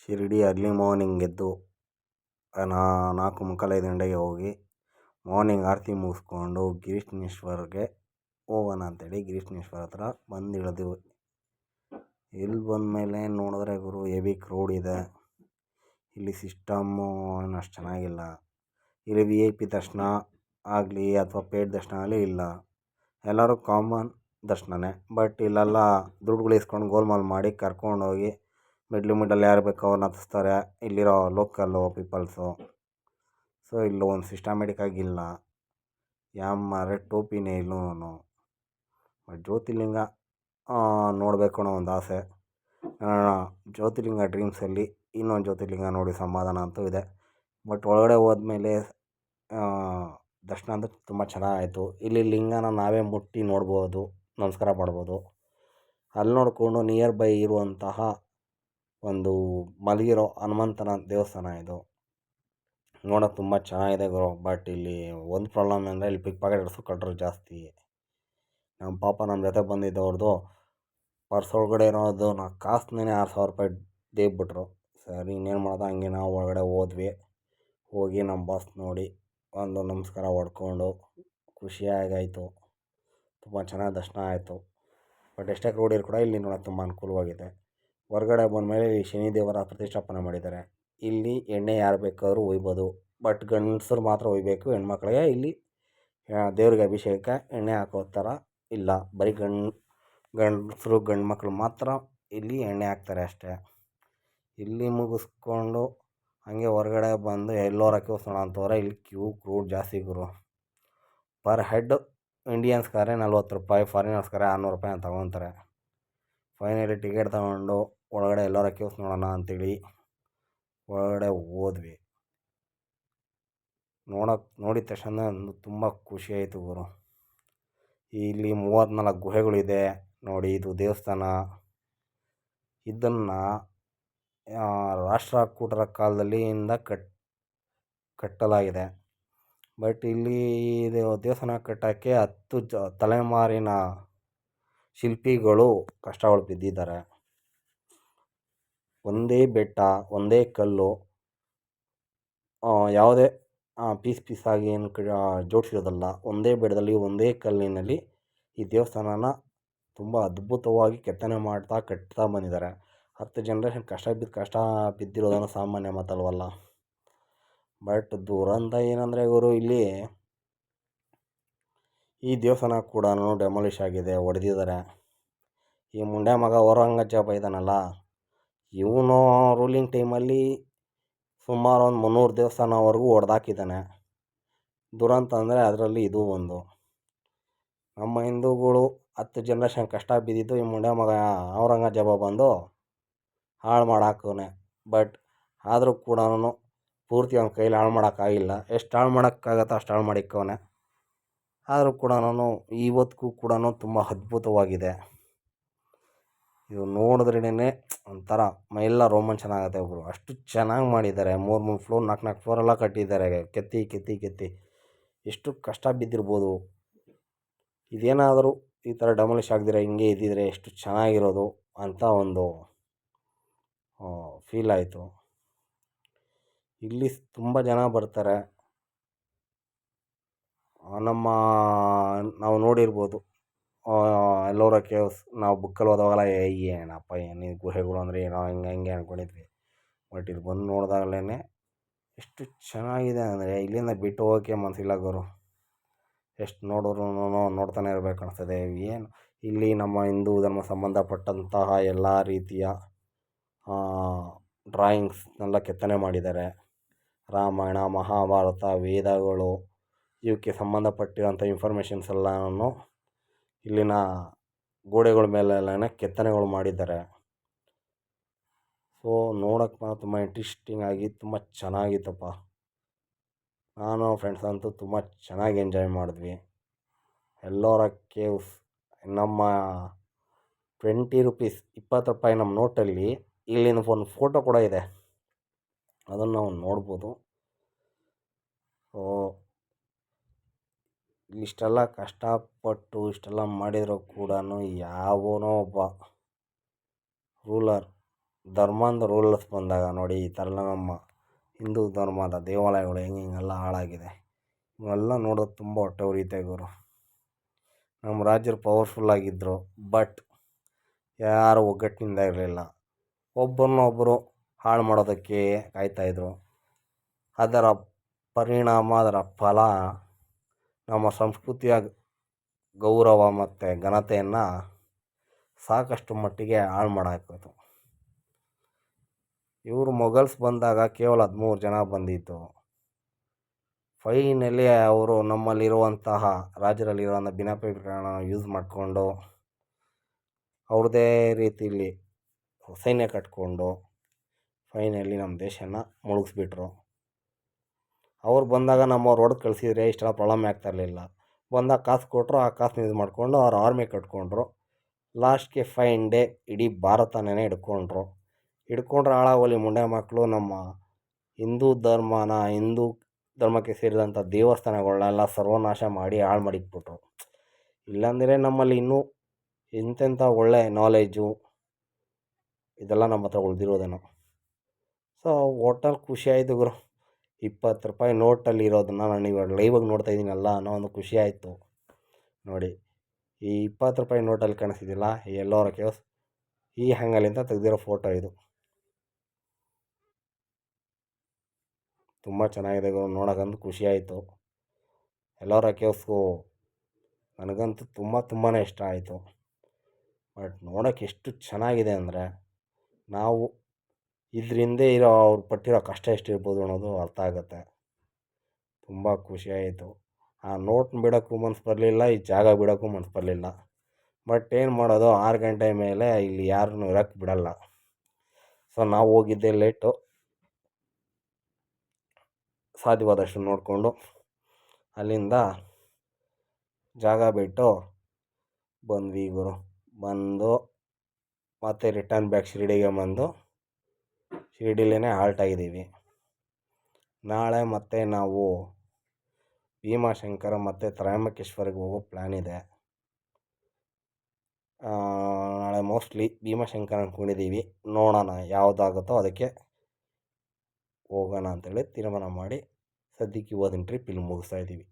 Shirdi early morning ಎದ್ದು 4:45 ಹೋಗಿ morning ಆರತಿ ಮುಗಿಸ್ಕೊಂಡು ಗಿರೀಶನೇಶ್ವರ್ಗೆ ಹೋಗೋಣ ಅಂತೇಳಿ ಗಿರೀಶನೇಶ್ವರ ಹತ್ರ ಬಂದು ಇಳಿದ್ವಿ. ಇಲ್ಲಿ ಬಂದಮೇಲೆ ನೋಡಿದ್ರೆ ಗುರು ಹೆವಿ ಕ್ರೌಡ್ ಇದೆ. ಇಲ್ಲಿ ಸಿಸ್ಟಮ್ಮು ಏನು ಅಷ್ಟು ಚೆನ್ನಾಗಿಲ್ಲ. ಇಲ್ಲಿ VIP ದರ್ಶನ ಆಗಲಿ ಅಥವಾ ಪೇಯ್ಡ್ ದರ್ಶನ ಆಗಲಿ ಇಲ್ಲ, ಎಲ್ಲರೂ ಕಾಮನ್ ದರ್ಶನನೇ. ಬಟ್ ಇಲ್ಲೆಲ್ಲ ದುಡ್ಡುಗಳು ಇಸ್ಕೊಂಡು ಗೋಲ್ಮಾಲ್ ಮಾಡಿ ಕರ್ಕೊಂಡೋಗಿ ಮಿಡ್ಲಲ್ಲಿ ಯಾರು ಬೇಕೋ ಅವ್ರನ್ನ ಹತ್ತಿಸ್ತಾರೆ ಇಲ್ಲಿರೋ ಲೋಕಲ್ಲು ಪೀಪಲ್ಸು. ಸೊ ಇಲ್ಲೂ ಒಂದು ಸಿಸ್ಟಮೆಟಿಕ್ ಆಗಿಲ್ಲ, ಯಾಮಾರೆ ಟೋಪಿನೇ ಇಲ್ಲೂ. ಬಟ್ ಜ್ಯೋತಿರ್ಲಿಂಗ ನೋಡಬೇಕು ಅನ್ನೋ ಒಂದು ಆಸೆ. ಜ್ಯೋತಿರ್ಲಿಂಗ ಡ್ರೀಮ್ಸಲ್ಲಿ ಇನ್ನೊಂದು ಜ್ಯೋತಿರ್ಲಿಂಗ ನೋಡಿ ಸಮಾಧಾನ ಅಂತೂ ಇದೆ. ಬಟ್ ಒಳಗಡೆ ಹೋದ್ಮೇಲೆ ದರ್ಶನ ಅಂದರೆ ತುಂಬ ಚೆನ್ನಾಗಾಯಿತು. ಇಲ್ಲಿ ಲಿಂಗನ ನಾವೇ ಮುಟ್ಟಿ ನೋಡ್ಬೋದು, ನಮಸ್ಕಾರ ಮಾಡ್ಬೋದು. ಅಲ್ಲಿ ನೋಡಿಕೊಂಡು ನಿಯರ್ ಬೈ ಇರುವಂತಹ ಒಂದು ಮಲಗಿರೋ ಹನುಮಂತನ ದೇವಸ್ಥಾನ ಇದು. ನೋಡೋಕೆ ತುಂಬ ಚೆನ್ನಾಗಿದೆ ಗುರು. ಬಟ್ ಇಲ್ಲಿ ಒಂದು ಪ್ರಾಬ್ಲಮ್ ಅಂದರೆ ಇಲ್ಲಿ ಪಿಕ್ ಪಾಕೆಟರ್ಸು ಕಳ್ಳರು ಜಾಸ್ತಿ. ನಮ್ಮ ಪಾಪ ನಮ್ಮ ಜೊತೆ ಬಂದಿದ್ದವ್ರದ್ದು ಪರ್ಸ್ ಒಳಗಡೆ ಇರೋದು ಕಾಸುನೇ 6,000 ರೂಪಾಯಿ ದೇಗ್ಬಿಟ್ರು. ಸರಿ ಇನ್ನೇನು ಮಾಡೋದು, ಹಂಗೆ ನಾವು ಒಳಗಡೆ ಹೋಗಿ ನಮ್ಮ ಬಾಸ್ ನೋಡಿ ಒಂದು ನಮಸ್ಕಾರ ಹೊಡ್ಕೊಂಡು ಖುಷಿಯಾಗಾಯಿತು. ತುಂಬ ಚೆನ್ನಾಗಿ ದರ್ಶನ ಆಯಿತು. ಬಟ್ ಎಷ್ಟೇ ಕ್ರೌಡ್ ಇರು ಕೂಡ ಇಲ್ಲಿ ನೋಡೋಕೆ ತುಂಬ ಅನುಕೂಲವಾಗಿದೆ. ಹೊರಗಡೆ ಬಂದಮೇಲೆ ಈ ಶನಿದೇವರ ಪ್ರತಿಷ್ಠಾಪನೆ ಮಾಡಿದ್ದಾರೆ. ಇಲ್ಲಿ ಎಣ್ಣೆ ಯಾರು ಬೇಕಾದರೂ ಒಯ್ಬೋದು. ಬಟ್ ಗಂಡಸರು ಮಾತ್ರ ಒಯ್ಬೇಕು, ಹೆಣ್ಮಕ್ಳಿಗೆ ಇಲ್ಲಿ ದೇವ್ರಿಗೆ ಅಭಿಷೇಕಕ್ಕೆ ಎಣ್ಣೆ ಹಾಕೋ ಥರ ಇಲ್ಲ. ಬರೀ ಗಂಡಸರು ಗಂಡು ಮಕ್ಕಳು ಮಾತ್ರ ಇಲ್ಲಿ ಎಣ್ಣೆ ಹಾಕ್ತಾರೆ ಅಷ್ಟೇ. ಇಲ್ಲಿ ಮುಗಿಸ್ಕೊಂಡು ಹಾಗೆ ಹೊರಗಡೆ ಬಂದು ಎಲ್ಲೋರ ಕ್ಯೂಸ್ನೋಣ ಅಂತವ್ರೆ. ಇಲ್ಲಿ ಕ್ರೌಡ್ ಜಾಸ್ತಿ ಗುರು. ಪರ್ ಹೆಡ್ ಇಂಡಿಯನ್ಸ್ಗಾದ್ರೆ 40 ರೂಪಾಯಿ, ಫಾರಿನರ್ಸ್ಗಾದ್ರೆ 600 ರೂಪಾಯಿ ಅಂತ ತಗೊತಾರೆ. ಫೈನಲಿ ಟಿಕೆಟ್ ತಗೊಂಡು ಒಳಗಡೆ ಎಲ್ಲೋರ ಕ್ಯೂಸ್ ನೋಡೋಣ ಅಂತೇಳಿ ಒಳಗಡೆ ಹೋದ್ವಿ. ನೋಡಿದ ತಕ್ಷಣ ತುಂಬ ಖುಷಿ ಆಯಿತು ಗುರು. ಇಲ್ಲಿ 34 ಗುಹೆಗಳಿದೆ ನೋಡಿ. ಇದು ದೇವಸ್ಥಾನ. ಇದನ್ನು ರಾಷ್ಟ್ರಕೂಟರ ಕಾಲದಲ್ಲಿ ಕಟ್ಟಲಾಗಿದೆ. ಬಟ್ ಇಲ್ಲಿ ಇದು ದೇವಸ್ಥಾನ ಕಟ್ಟೋಕ್ಕೆ 10 ತಲೆಮಾರಿನ ಶಿಲ್ಪಿಗಳು ಕಷ್ಟಗಳು ಬಿದ್ದಿದ್ದಾರೆ. ಒಂದೇ ಬೆಟ್ಟ, ಒಂದೇ ಕಲ್ಲು, ಯಾವುದೇ ಪೀಸಾಗಿ ಏನು ಜೋಡಿಸಿರೋದಲ್ಲ. ಒಂದೇ ಬೆಟ್ಟದಲ್ಲಿ ಒಂದೇ ಕಲ್ಲಿನಲ್ಲಿ ಈ ದೇವಸ್ಥಾನನ ತುಂಬ ಅದ್ಭುತವಾಗಿ ಕೆತ್ತನೆ ಕಟ್ತಾ ಬಂದಿದ್ದಾರೆ. 10 ಜನರೇಷನ್ ಕಷ್ಟ ಬಿದ್ದಿರೋದನ್ನು ಸಾಮಾನ್ಯ ಮಾತಲ್ವಲ್ಲ. ಬಟ್ ದುರಂತ ಏನಂದರೆ ಗುರು, ಇಲ್ಲಿ ಈ ದೇವಸ್ಥಾನ ಕೂಡ ಡೆಮಾಲಿಷ್ ಆಗಿದೆ, ಹೊಡೆದಿದ್ದಾರೆ. ಈ ಮುಂಡೆ ಮಗ ಔರಂಗಜೇಬ ಇದ್ದಾನಲ್ಲ, ಇವನು ರೂಲಿಂಗ್ ಟೈಮಲ್ಲಿ ಸುಮಾರು ಒಂದು 300 ದೇವಸ್ಥಾನವರೆಗೂ ಹೊಡೆದಾಕಿದ್ದಾನೆ. ದುರಂತ ಅಂದರೆ ಅದರಲ್ಲಿ ಇದು ಒಂದು. ನಮ್ಮ ಹಿಂದೂಗಳು 10 ಜನರೇಷನ್ ಕಷ್ಟ ಬಿದ್ದಿದ್ದು ಈ ಮುಂಡೆ ಮಗ ಔರಂಗಜೇಬ ಬಂದು ಹಾಳು ಮಾಡಾಕವನೆ. ಬಟ್ ಆದರೂ ಕೂಡ ಪೂರ್ತಿ ಅವನ ಕೈಲಿ ಹಾಳು ಮಾಡೋಕ್ಕಾಗಿಲ್ಲ. ಎಷ್ಟು ಹಾಳು ಮಾಡೋಕ್ಕಾಗತ್ತೋ ಅಷ್ಟು ಹಾಳು ಮಾಡಿಕ್ಕವನೆ. ಆದರೂ ಕೂಡ ಇವತ್ತಿಗೂ ಕೂಡ ತುಂಬ ಅದ್ಭುತವಾಗಿದೆ. ಇದು ನೋಡಿದ್ರೇ ಒಂಥರ ಮೈಯೆಲ್ಲ ರೋಮಾಂಚನ ಆಗುತ್ತೆ ಒಬ್ಬರು. ಅಷ್ಟು ಚೆನ್ನಾಗಿ ಮಾಡಿದ್ದಾರೆ. 3 ಫ್ಲೋರ್ 4 ಫ್ಲೋರೆಲ್ಲ ಕಟ್ಟಿದ್ದಾರೆ ಕೆತ್ತಿ. ಎಷ್ಟು ಕಷ್ಟ ಬಿದ್ದಿರ್ಬೋದು. ಇದೇನಾದರೂ ಈ ಥರ ಡೆಮಾಲಿಷ್ ಆಗದಿರ ಹಿಂಗೆ ಇದ್ದಿದ್ರೆ ಎಷ್ಟು ಚೆನ್ನಾಗಿರೋದು ಅಂತ ಒಂದು ಫೀಲ್ ಆಯಿತು. ಇಲ್ಲಿ ತುಂಬ ಜನ ಬರ್ತಾರೆ. ನಾವು ನೋಡಿರ್ಬೋದು ಎಲ್ಲೋರ ಕೇವ್ಸ್. ನಾವು ಬುಕ್ಕಲ್ಲಿ ಓದೋವಾಗೆಲ್ಲ ಏನಪ್ಪ ಏನು ಗುಹೆಗಳು ಅಂದರೆ ಏನೋ ಹಂಗೆ ಅಂದ್ಕೊಂಡಿದ್ವಿ. ಬಟ್ ಇಲ್ಲಿ ಬಂದು ನೋಡಿದಾಗಲೇ ಎಷ್ಟು ಚೆನ್ನಾಗಿದೆ ಅಂದರೆ ಇಲ್ಲಿಂದ ಬಿಟ್ಟು ಹೋಗೋಕ್ಕೆ ಮನಸ್ಸಿಲ್ಲ ಗುರು. ಎಷ್ಟು ನೋಡಿದ್ರು ನೋಡ್ತಾನೆ ಇರಬೇಕು ಅನಿಸ್ತದೆ. ಏನು ಇಲ್ಲಿ ನಮ್ಮ ಹಿಂದೂ ಧರ್ಮ ಸಂಬಂಧಪಟ್ಟಂತಹ ಎಲ್ಲ ರೀತಿಯ ಡ್ರಾಯಿಂಗ್ಸ್ನೆಲ್ಲ ಕೆತ್ತನೆ ಮಾಡಿದ್ದಾರೆ. ರಾಮಾಯಣ, ಮಹಾಭಾರತ, ವೇದಗಳು, ಇವಕ್ಕೆ ಸಂಬಂಧಪಟ್ಟಿರೋಂಥ ಇನ್ಫಾರ್ಮೇಷನ್ಸ್ ಎಲ್ಲನೂ ಇಲ್ಲಿನ ಗೋಡೆಗಳ ಮೇಲೆಲ್ಲ ಕೆತ್ತನೆಗಳು ಮಾಡಿದ್ದಾರೆ. ಸೊ ನೋಡೋಕ್ಕೆ ತುಂಬ ಇಂಟ್ರೆಸ್ಟಿಂಗ್ ಆಗಿ ತುಂಬ ಚೆನ್ನಾಗಿತ್ತಪ್ಪ. ನಾನು ಫ್ರೆಂಡ್ಸ್ ಅಂತೂ ತುಂಬ ಚೆನ್ನಾಗಿ ಎಂಜಾಯ್ ಮಾಡಿದ್ವಿ. ಎಲ್ಲೋರ ಕೇವ್ಸ್ ನಮ್ಮ 20 ರೂಪೀಸ್ 20 ರೂಪಾಯಿ ನಮ್ಮ ನೋಟಲ್ಲಿ ಇಲ್ಲಿನ ಒಂದು ಫೋಟೋ ಕೂಡ ಇದೆ, ಅದನ್ನು ನಾವು ನೋಡ್ಬೋದು. ಇಷ್ಟೆಲ್ಲ ಕಷ್ಟಪಟ್ಟು ಇಷ್ಟೆಲ್ಲ ಮಾಡಿದರೂ ಕೂಡ ಯಾವನೋ ಒಬ್ಬ ರೂಲರ್ ಧರ್ಮದ ರೂಲ್ಸ್ ಬಂದಾಗ ನೋಡಿ ಈ ಥರ ಎಲ್ಲ ನಮ್ಮ ಹಿಂದೂ ಧರ್ಮದ ದೇವಾಲಯಗಳು ಹೆಂಗೆಲ್ಲ ಹಾಳಾಗಿದೆ. ಇವೆಲ್ಲ ನೋಡೋದು ತುಂಬ ಹೊಟ್ಟೆ ಉರಿಯುತ್ತೆ ಗುರು. ನಮ್ಮ ರಾಜ್ಯರು ಪವರ್ಫುಲ್ಲಾಗಿದ್ದರು, ಬಟ್ ಯಾರು ಒಗ್ಗಟ್ಟಿನಿಂದ ಇರಲಿಲ್ಲ. ಒಬ್ಬರನ್ನೊಬ್ಬರು ಹಾಳು ಮಾಡೋದಕ್ಕೆ ಕಾಯ್ತಾಯಿದ್ರು. ಅದರ ಪರಿಣಾಮ, ಅದರ ಫಲ ನಮ್ಮ ಸಂಸ್ಕೃತಿಯ ಗೌರವ ಮತ್ತು ಘನತೆಯನ್ನು ಸಾಕಷ್ಟು ಮಟ್ಟಿಗೆ ಹಾಳು ಮಾಡಾಕೋದು. ಇವರು ಮೊಘಲ್ಸ್ ಬಂದಾಗ ಕೇವಲ 13 ಜನ ಬಂದಿದ್ದು. ಫೈನಲಿ ಅವರು ನಮ್ಮಲ್ಲಿರುವಂತಹ ರಾಜ್ಯದಲ್ಲಿರುವಂಥ ಭಿನ್ನಾಭಿಪ್ರಾಯಗಳನ್ನ ಯೂಸ್ ಮಾಡಿಕೊಂಡು ಅವ್ರದ್ದೇ ರೀತಿಯಲ್ಲಿ ಸೈನ್ಯ ಕಟ್ಕೊಂಡು ಫೈನಲಿ ನಮ್ಮ ದೇಶನ ಮುಳುಗಿಸ್ಬಿಟ್ರು. ಅವ್ರು ಬಂದಾಗ ನಮ್ಮವ್ರು ಹೊಡೆದು ಕಳಿಸಿದ್ರೆ ಇಷ್ಟೆಲ್ಲ ಪ್ರಾಬ್ಲಮ್ ಆಗ್ತಾಯಿರಲಿಲ್ಲ. ಬಂದಾಗ ಕಾಸು ಕೊಟ್ಟರು, ಆ ಕಾಸನ್ನ ಯೂಸ್ ಮಾಡಿಕೊಂಡು ಅವ್ರು ಆರ್ಮಿ ಕಟ್ಕೊಂಡ್ರು. ಲಾಸ್ಟ್ಗೆ ಫೈನ್ ಡೇ ಇಡೀ ಭಾರತನೇ ಹಿಡ್ಕೊಂಡ್ರು ಹಾಳಾಗೋಲಿ ಮುಂಡೆ ಮಕ್ಕಳು. ನಮ್ಮ ಹಿಂದೂ ಧರ್ಮಕ್ಕೆ ಸೇರಿದಂಥ ದೇವಸ್ಥಾನಗಳನ್ನೆಲ್ಲ ಸರ್ವನಾಶ ಮಾಡಿ ಹಾಳು ಮಾಡಿಟ್ಬಿಟ್ರು. ಇಲ್ಲಾಂದರೆ ನಮ್ಮಲ್ಲಿ ಇನ್ನೂ ಎಂತೆಂಥ ಒಳ್ಳೆ ನಾಲೆಜು ಇದೆಲ್ಲ ನಮ್ಮ ಹತ್ರ ಉಳಿದಿರೋದೇನೋ. ಸೊ ಒಟ್ಟಲ್ಲಿ ಖುಷಿ ಆಯಿತು ಗುರು. 20 ರೂಪಾಯಿ ನೋಟಲ್ಲಿ ಇರೋದನ್ನು ನಾನು ಇವಾಗ ಲೈವಾಗಿ ನೋಡ್ತಾ ಇದ್ದೀನಲ್ಲ ಅನ್ನೋ ಒಂದು ಖುಷಿ ಆಯಿತು. ನೋಡಿ, ಈ 20 ರೂಪಾಯಿ ನೋಟಲ್ಲಿ ಕಾಣಿಸ್ತಿದ್ದಿಲ್ಲ, ಈ ಎಲ್ಲೋರ ಕೇವ್ಸ್ ಈ ಹ್ಯಾಂಗಲಿಂದ ತೆಗೆದಿರೋ ಫೋಟೋ ಇದು. ತುಂಬ ಚೆನ್ನಾಗಿದೆ ಗುರು, ನೋಡೋಕ್ಕಂತೂ ಖುಷಿ ಆಯಿತು. ಎಲ್ಲೋರ ಕೇವ್ಸ್ಗೂ ನನಗಂತೂ ತುಂಬಾ ಇಷ್ಟ ಆಯಿತು. ಬಟ್ ನೋಡೋಕ್ಕೆ ಎಷ್ಟು ಚೆನ್ನಾಗಿದೆ ಅಂದರೆ ನಾವು ಇದ್ರ ಹಿಂದೆ ಇರೋ ಅವ್ರು ಪಟ್ಟಿರೋ ಕಷ್ಟ ಎಷ್ಟಿರ್ಬೋದು ಅನ್ನೋದು ಅರ್ಥ ಆಗುತ್ತೆ. ತುಂಬ ಖುಷಿಯಾಯಿತು. ಆ ನೋಟ್ನ ಬಿಡೋಕ್ಕೂ ಮನಸ್ಸು ಬರಲಿಲ್ಲ, ಈ ಜಾಗ ಬಿಡೋಕ್ಕೂ ಮನಸ್ಸು ಬರಲಿಲ್ಲ. ಬಟ್ ಏನು ಮಾಡೋದು, 6 ಗಂಟೆ ಮೇಲೆ ಇಲ್ಲಿ ಯಾರನ್ನೂ ಇರೋಕ್ಕೆ ಬಿಡಲ್ಲ. ಸೊ ನಾವು ಹೋಗಿದ್ದೆ ಲೇಟು. ಸಾಧ್ಯವಾದಷ್ಟು ನೋಡಿಕೊಂಡು ಅಲ್ಲಿಂದ ಜಾಗ ಬಿಟ್ಟು ಬಂದ್ವಿ ಗುರು. ಬಂದು ಮತ್ತೆ ರಿಟರ್ನ್ ಬ್ಯಾಕ್ ಶಿರಡಿಗೆ ಬಂದು ಶಿರಡಿಲೇ ಹಾಲ್ಟ್ ಆಗಿದ್ದೀವಿ. ನಾಳೆ ಮತ್ತೆ ನಾವು ಭೀಮಾಶಂಕರ ಮತ್ತು ತ್ರಯಂಬಕೇಶ್ವರಿಗೆ ಹೋಗೋ ಪ್ಲ್ಯಾನ್ ಇದೆ. ನಾಳೆ ಮೋಸ್ಟ್ಲಿ ಭೀಮಾಶಂಕರ ಅಂದ್ಕೊಂಡಿದ್ದೀವಿ. ನೋಡೋಣ ಯಾವುದಾಗುತ್ತೋ ಅದಕ್ಕೆ ಹೋಗೋಣ ಅಂತೇಳಿ ತೀರ್ಮಾನ ಮಾಡಿ ಸದ್ಯಕ್ಕೆ ಇವತ್ತಿನ ಟ್ರಿಪ್ ಇಲ್ಲಿ ಮುಗಿಸ್ತಾ ಇದ್ದೀವಿ.